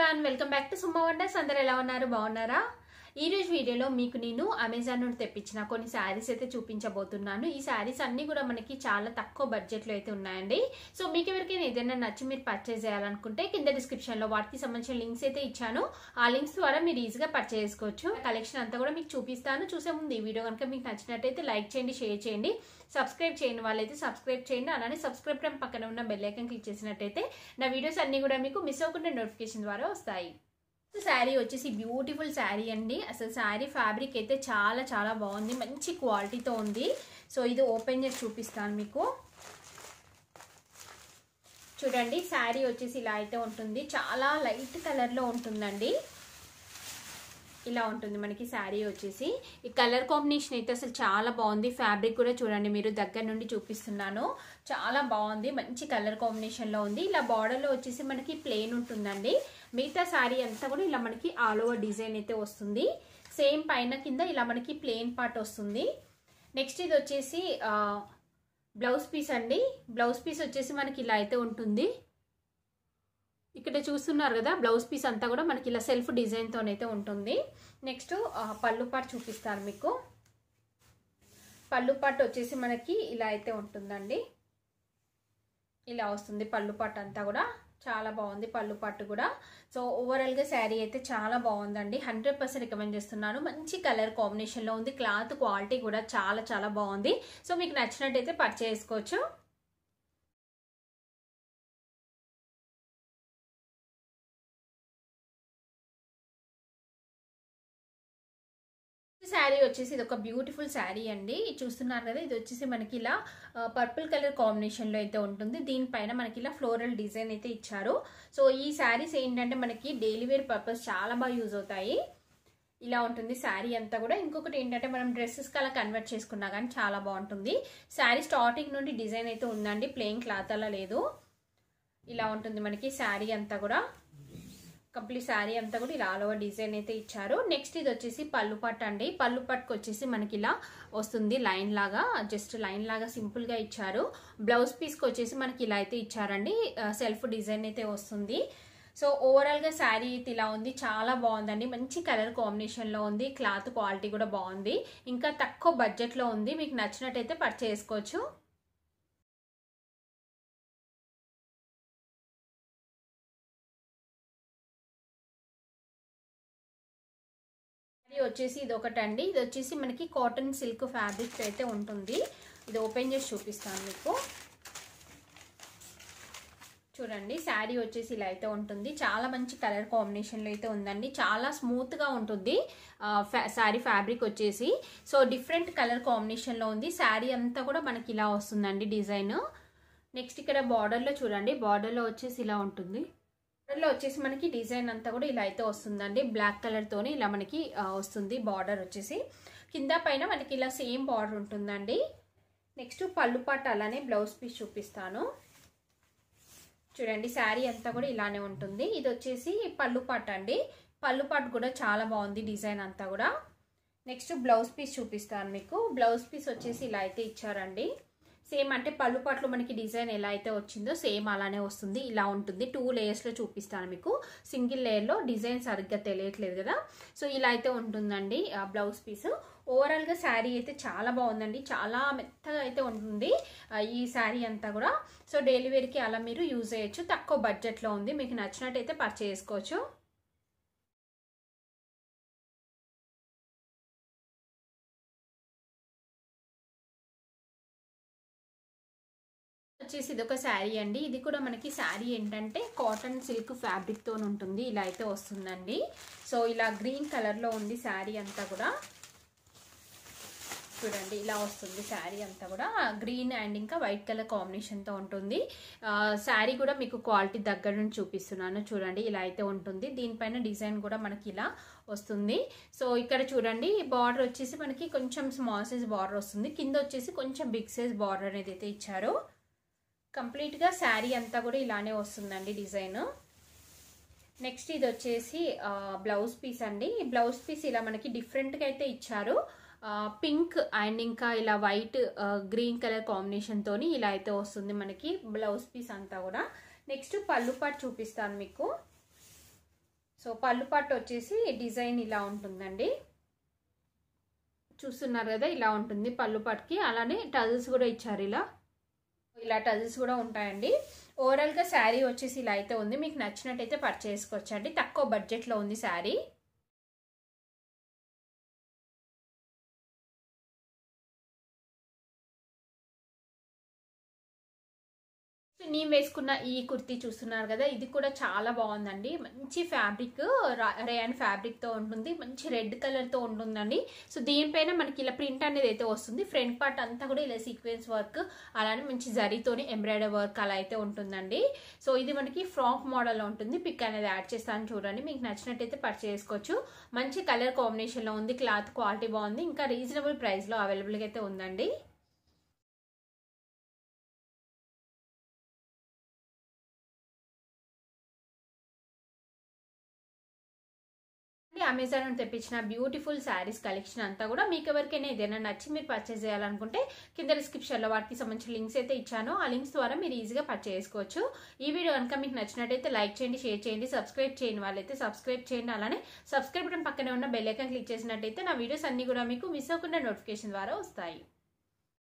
Everyone welcome back to Suma wonders. అందరూ ఎలా ఉన్నారు? బాగున్నారా? ఈ రోజు వీడియోలో మీకు నేను అమెజాన్ నుండి తెప్పించిన కొన్ని శారీస్ అయితే చూపించబోతున్నాను. ఈ శారీస్ అన్ని కూడా మనకి చాలా తక్కువ బడ్జెట్ లో అయితే ఉన్నాయండి. సో మీకు ఎవరికైనా ఏదైనా నచ్చి మీరు పర్చేస్ చేయాలనుకుంటే కింద డిస్క్రిప్షన్ లో వాటికి సంబంధించిన లింక్స్ అయితే ఇచ్చాను. ఆ లింక్స్ ద్వారా మీరు ఈజీగా పర్చేస్ చేసుకోవచ్చు. కలెక్షన్ అంతా కూడా మీకు చూపిస్తాను. చూసే ముందు ఈ వీడియో కనుక మీకు నచ్చినట్టయితే లైక్ చేయండి, షేర్ చేయండి, సబ్స్క్రైబ్ చేయని వాళ్ళైతే సబ్స్క్రైబ్ చేయండి. అలానే సబ్స్క్రైబ్ పక్కన ఉన్న బెల్ ఐకాన్ క్లిక్ చేసినట్టయితే నా వీడియోస్ అన్ని కూడా మీకు మిస్ అవ్వకుండా నోటిఫికేషన్ ద్వారా వస్తాయి. శారీ వచ్చేసి బ్యూటిఫుల్ శారీ అండి. అసలు శారీ ఫ్యాబ్రిక్ అయితే చాలా చాలా బాగుంది, మంచి క్వాలిటీతో ఉంది. సో ఇది ఓపెన్ చేసి చూపిస్తాను మీకు. చూడండి, శారీ వచ్చేసి ఇలా అయితే ఉంటుంది. చాలా లైట్ కలర్లో ఉంటుందండి. ఇలా ఉంటుంది మనకి శారీ వచ్చేసి. ఈ కలర్ కాంబినేషన్ అయితే అసలు చాలా బాగుంది. ఫ్యాబ్రిక్ కూడా చూడండి, మీరు దగ్గర నుండి చూపిస్తున్నాను. చాలా బాగుంది, మంచి కలర్ కాంబినేషన్లో ఉంది. ఇలా బార్డర్లో వచ్చేసి మనకి ప్లెయిన్ ఉంటుందండి. మిగతా శారీ అంతా కూడా ఇలా మనకి ఆల్ ఓవర్ డిజైన్ అయితే వస్తుంది. సేమ్ పైన కింద ఇలా మనకి ప్లెయిన్ పార్ట్ వస్తుంది. నెక్స్ట్ ఇది వచ్చేసి బ్లౌజ్ పీస్ అండి. బ్లౌజ్ పీస్ వచ్చేసి మనకి ఇలా అయితే ఉంటుంది. ఇక్కడ చూస్తున్నారు కదా, బ్లౌజ్ పీస్ అంతా కూడా మనకి ఇలా సెల్ఫ్ డిజైన్తోనైతే ఉంటుంది. నెక్స్ట్ పళ్ళు పార్ట్ చూపిస్తాను మీకు. పళ్ళు పార్ట్ వచ్చేసి మనకి ఇలా అయితే ఉంటుందండి. ఇలా వస్తుంది పళ్ళు పార్ట్ అంతా కూడా. చాలా బాగుంది పళ్ళు పార్ట్ కూడా. సో ఓవరాల్గా శారీ అయితే చాలా బాగుందండి. 100% రికమెండ్ చేస్తున్నాను. మంచి కలర్ కాంబినేషన్లో ఉంది. క్లాత్ క్వాలిటీ కూడా చాలా చాలా బాగుంది. సో మీకు నచ్చినట్టయితే పర్చేస్ చేసుకోవచ్చు. శారీ వచ్చేసి ఇది ఒక బ్యూటిఫుల్ శారీ అండి. చూస్తున్నారు కదా, ఇది వచ్చేసి మనకి ఇలా పర్పుల్ కలర్ కాంబినేషన్ లో అయితే ఉంటుంది. దీనిపైన మనకి ఇలా ఫ్లోరల్ డిజైన్ అయితే ఇచ్చారు. సో ఈ శారీస్ ఏంటంటే మనకి డైలీ వేర్ పర్పస్ చాలా బాగా యూజ్ అవుతాయి. ఇలా ఉంటుంది శారీ అంతా కూడా. ఇంకొకటి ఏంటంటే మనం డ్రెస్సెస్ కి అలా కన్వర్ట్ చేసుకున్నా కానీ చాలా బాగుంటుంది. శారీ స్టార్టింగ్ నుండి డిజైన్ అయితే ఉందండి, ప్లెయిన్ క్లాత్ అలా లేదు. ఇలా ఉంటుంది మనకి శారీ అంతా కూడా. కంప్లీట్ శారీ అంతా కూడా ఇలా ఆల్ ఓవర్ డిజైన్ అయితే ఇచ్చారు. నెక్స్ట్ ఇది వచ్చేసి పళ్ళు పట్టు అండి. పళ్ళు పట్టుకు వచ్చేసి మనకి ఇలా వస్తుంది, లైన్ లాగా, జస్ట్ లైన్ లాగా సింపుల్ గా ఇచ్చారు. బ్లౌజ్ పీస్ కి వచ్చేసి మనకి ఇలా అయితే ఇచ్చారండి, సెల్ఫ్ డిజైన్ అయితే వస్తుంది. సో ఓవరాల్ గా శారీ అయితే ఇలా ఉంది. చాలా బాగుందండి, మంచి కలర్ కాంబినేషన్ లో ఉంది. క్లాత్ క్వాలిటీ కూడా బాగుంది. ఇంకా తక్కువ బడ్జెట్ లో ఉంది. మీకు నచ్చినట్టయితే పర్చేస్ చేసుకోవచ్చు. వచ్చేసి ఇది ఒకటండి. ఇది వచ్చేసి మనకి కాటన్ సిల్క్ ఫ్యాబ్రిక్ అయితే ఉంటుంది. ఇది ఓపెన్ చేసి చూపిస్తాను మీకు. చూడండి, శారీ వచ్చేసి ఇలా అయితే ఉంటుంది. చాలా మంచి కలర్ కాంబినేషన్ లో అయితే ఉందండి. చాలా స్మూత్ గా ఉంటుంది శారీ ఫ్యాబ్రిక్ వచ్చేసి. సో డిఫరెంట్ కలర్ కాంబినేషన్ లో ఉంది. శారీ అంతా కూడా మనకి ఇలా వస్తుందండి డిజైన్. నెక్స్ట్ ఇక్కడ బార్డర్ లో చూడండి, బార్డర్ లో వచ్చేసి ఇలా ఉంటుంది. బార్డర్ లో వచ్చేసి మనకి డిజైన్ అంతా కూడా ఇలా అయితే వస్తుందండి. బ్లాక్ కలర్ తోని ఇలా మనకి వస్తుంది బార్డర్ వచ్చేసి. కింద పైన మనకి ఇలా సేమ్ బార్డర్ ఉంటుందండి. నెక్స్ట్ పళ్ళు పాట అలానే బ్లౌజ్ పీస్ చూపిస్తాను. చూడండి, శారీ అంతా కూడా ఇలానే ఉంటుంది. ఇది వచ్చేసి పళ్ళు పాట అండి. పళ్ళు పాట కూడా చాలా బాగుంది డిజైన్ అంతా కూడా. నెక్స్ట్ బ్లౌజ్ పీస్ చూపిస్తాను మీకు. బ్లౌజ్ పీస్ వచ్చేసి ఇలా అయితే ఇచ్చారండి. సేమ్ అంటే పళ్ళు పాటలో మనకి డిజైన్ ఎలా అయితే వచ్చిందో సేమ్ అలానే వస్తుంది. ఇలా ఉంటుంది. 2 లేయర్స్ లో చూపిస్తాను మీకు. సింగిల్ లేయర్ లో డిజైన్ సరిగ్గా తెలియట్లేదు కదా. సో ఇలా అయితే ఉంటుందండి బ్లౌజ్ పీస్. ఓవరాల్ గా శారీ అయితే చాలా బాగుందండి. చాలా మెత్తగా అయితే ఉంటుంది ఈ శారీ అంతా కూడా. సో డైలీ వేర్ కి అలా మీరు యూజ్ చేయొచ్చు. తక్కువ బడ్జెట్ లో ఉంది. మీకు నచ్చినట్టయితే పర్చేస్ చేసుకోవచ్చు. వచ్చేసి ఇది ఒక శారీ అండి. ఇది కూడా మనకి శారీ ఏంటంటే కాటన్ సిల్క్ ఫ్యాబ్రిక్ తో ఉంటుంది. ఇలా అయితే వస్తుందండి. సో ఇలా గ్రీన్ కలర్ లో ఉంది శారీ అంతా కూడా. చూడండి, ఇలా వస్తుంది శారీ అంతా కూడా. గ్రీన్ అండ్ ఇంకా వైట్ కలర్ కాంబినేషన్ తో ఉంటుంది. శారీ కూడా మీకు క్వాలిటీ దగ్గర నుంచి చూపిస్తున్నాను. చూడండి, ఇలా అయితే ఉంటుంది. దీనిపైన డిజైన్ కూడా మనకి ఇలా వస్తుంది. సో ఇక్కడ చూడండి, బార్డర్ వచ్చేసి మనకి కొంచెం స్మాల్ సైజ్ బార్డర్ వస్తుంది. కింద వచ్చేసి కొంచెం బిగ్ సైజ్ బార్డర్ అనేది అయితే ఇచ్చారు. కంప్లీట్ గా శారీ అంతా కూడా ఇలానే వస్తుందండి డిజైన్. నెక్స్ట్ ఇది వచ్చేసి బ్లౌజ్ పీస్ అండి. ఈ బ్లౌజ్ పీస్ ఇలా మనకి డిఫరెంట్ గా అయితే ఇచ్చారు. పింక్ అండ్ ఇంకా ఇలా వైట్ గ్రీన్ కలర్ కాంబినేషన్ తోని ఇలా అయితే వస్తుంది మనకి బ్లౌజ్ పీస్ అంతా కూడా. నెక్స్ట్ పళ్ళు పార్ట్ చూపిస్తాను మీకు. సో పళ్ళు పట్టు వచ్చేసి డిజైన్ ఇలా ఉంటుందండి. చూస్తున్నారు కదా, ఇలా ఉంటుంది పళ్ళు పట్టుకి. అలానే టజిల్స్ కూడా ఇచ్చారు, ఇలా టజిల్స్ కూడా ఉంటాయండి. ఓవరాల్గా శారీ వచ్చేసి ఇలా అయితే ఉంది. మీకు నచ్చినట్టయితే పర్చేస్ చేసుకోవచ్చండి. తక్కువ బడ్జెట్లో ఉంది శారీ. నేను వేసుకున్న ఈ కుర్తీ చూస్తున్నారు కదా, ఇది కూడా చాలా బాగుందండి. మంచి ఫ్యాబ్రిక్, రేయాన్ ఫ్యాబ్రిక్తో ఉంటుంది. మంచి రెడ్ కలర్తో ఉంటుందండి. సో దీనిపైన మనకి ఇలా ప్రింట్ అనేది అయితే వస్తుంది. ఫ్రంట్ పార్ట్ అంతా కూడా ఇలా సీక్వెన్స్ వర్క్, అలానే మంచి జరీతోని ఎంబ్రాయిడరీ వర్క్ అలా అయితే ఉంటుందండి. సో ఇది మనకి ఫ్రాక్ మోడల్లో ఉంటుంది. పిక్ అనేది యాడ్ చేస్తాను చూడండి. మీకు నచ్చినట్టయితే పర్చేస్ చేసుకోవచ్చు. మంచి కలర్ కాంబినేషన్లో ఉంది. క్లాత్ క్వాలిటీ బాగుంది. ఇంకా రీజనబుల్ ప్రైస్లో అవైలబుల్గా అయితే ఉందండి. అమెజాన్ నుండి తెప్పించిన బ్యూటిఫుల్ శారీస్ కలెక్షన్ అంతా కూడా మీకు ఎవరికైనా ఏదైనా నచ్చి మీరు పర్చేస్ చేయాలనుకుంటే కింద డిస్క్రిప్షన్లో వాటికి సంబంధించిన లింక్స్ అయితే ఇచ్చాను. ఆ లింక్స్ ద్వారా మీరు ఈజీగా పర్చేస్ చేసుకోవచ్చు. ఈ వీడియో కనుక మీకు నచ్చినట్టయితే లైక్ చేయండి, షేర్ చేయండి, సబ్స్క్రైబ్ చేయని వాళ్ళైతే సబ్స్క్రైబ్ చేయండి. అలానే సబ్స్క్రైబ్ బటన్ పక్కనే ఉన్న బెల్ ఐకాన్ క్లిక్ చేసినట్టయితే నా వీడియోస్ అన్ని కూడా మీకు మిస్ అవ్వకుండా నోటిఫికేషన్ ద్వారా వస్తాయి.